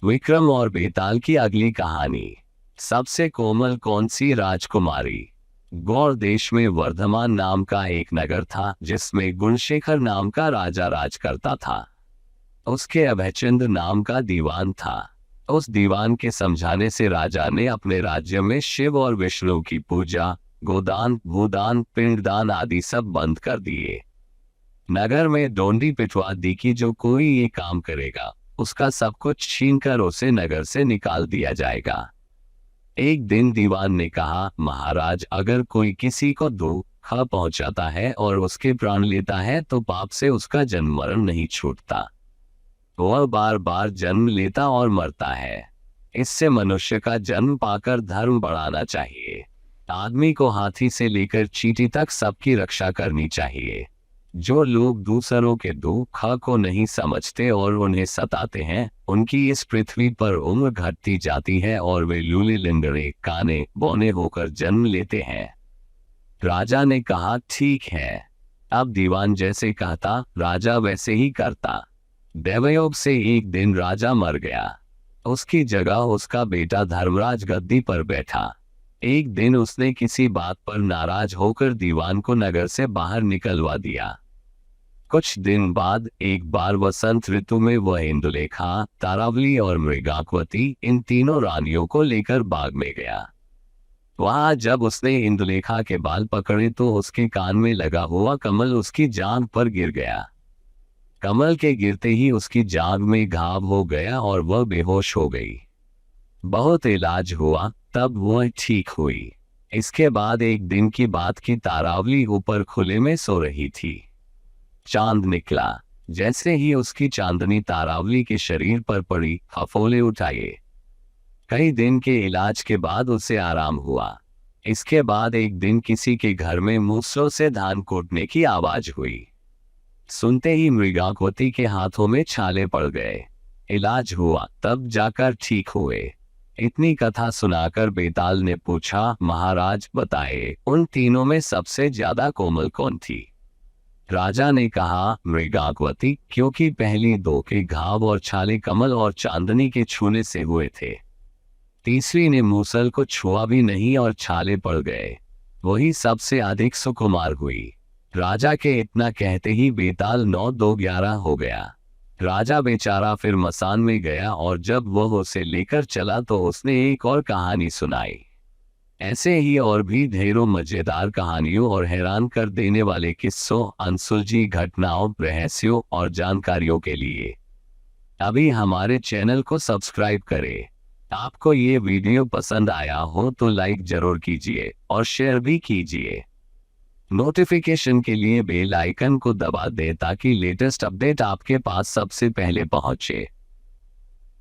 विक्रम और बेताल की अगली कहानी। सबसे कोमल कौन सी राजकुमारी। गौर देश में वर्धमान नाम का एक नगर था जिसमें गुणशेखर नाम का राजा राज करता था। उसके अभयचंद नाम का दीवान था। उस दीवान के समझाने से राजा ने अपने राज्य में शिव और विष्णु की पूजा, गोदान, भूदान, पिंडदान आदि सब बंद कर दिए। नगर में डोंडी पिटवा दी कि जो कोई ये काम करेगा उसका सब कुछ छीनकर उसे नगर से निकाल दिया जाएगा। एक दिन दीवान ने कहा, महाराज, अगर कोई किसी को दुख पहुंचाता है और उसके प्राण लेता है तो पाप से उसका जन्म मरण नहीं छूटता। वह बार बार जन्म लेता और मरता है। इससे मनुष्य का जन्म पाकर धर्म बढ़ाना चाहिए। आदमी को हाथी से लेकर चींटी तक सबकी रक्षा करनी चाहिए। जो लोग दूसरों के दुख को नहीं समझते और उन्हें सताते हैं, उनकी इस पृथ्वी पर उम्र घटती जाती है और वे लूले लिंगड़े काने बौने होकर जन्म लेते हैं। राजा ने कहा, ठीक है। अब दीवान जैसे कहता राजा वैसे ही करता। दैवयोग से एक दिन राजा मर गया। उसकी जगह उसका बेटा धर्मराज गद्दी पर बैठा। एक दिन उसने किसी बात पर नाराज होकर दीवान को नगर से बाहर निकलवा दिया। कुछ दिन बाद एक बार वसंत ऋतु में वह इंदुलेखा, तारावली और मृगाक्वती इन तीनों रानियों को लेकर बाग में गया। वहां जब उसने इंदुलेखा के बाल पकड़े तो उसके कान में लगा हुआ कमल उसकी जांघ पर गिर गया। कमल के गिरते ही उसकी जांघ में घाव हो गया और वह बेहोश हो गई। बहुत इलाज हुआ तब वह ठीक हुई। इसके बाद एक दिन की बात की, तारावली ऊपर खुले में सो रही थी। चांद निकला। जैसे ही उसकी चांदनी तारावली के शरीर पर पड़ी, फफोले उठाए। कई दिन के इलाज के बाद उसे आराम हुआ। इसके बाद एक दिन किसी के घर में मूसलों से धान कूटने की आवाज हुई। सुनते ही मृगाक्वती के हाथों में छाले पड़ गए। इलाज हुआ तब जाकर ठीक हुए। इतनी कथा सुनाकर बेताल ने पूछा, महाराज बताए, उन तीनों में सबसे ज्यादा कोमल कौन थी। राजा ने कहा, मृगाक्वती, क्योंकि पहली दो के घाव और छाले कमल और चांदनी के छूने से हुए थे। तीसरी ने मूसल को छुआ भी नहीं और छाले पड़ गए। वही सबसे अधिक सुकुमार हुई। राजा के इतना कहते ही बेताल 9-2-11 हो गया। राजा बेचारा फिर मसान में गया और जब वह उसे लेकर चला तो उसने एक और कहानी सुनाई। ऐसे ही और भी ढेरों मजेदार कहानियों और हैरान कर देने वाले किस्सों, अनसुलझी घटनाओं, रहस्यों और जानकारियों के लिए अभी हमारे चैनल को सब्सक्राइब करें। आपको ये वीडियो पसंद आया हो तो लाइक जरूर कीजिए और शेयर भी कीजिए। नोटिफिकेशन के लिए बेल आइकन को दबा दें ताकि लेटेस्ट अपडेट आपके पास सबसे पहले पहुंचे।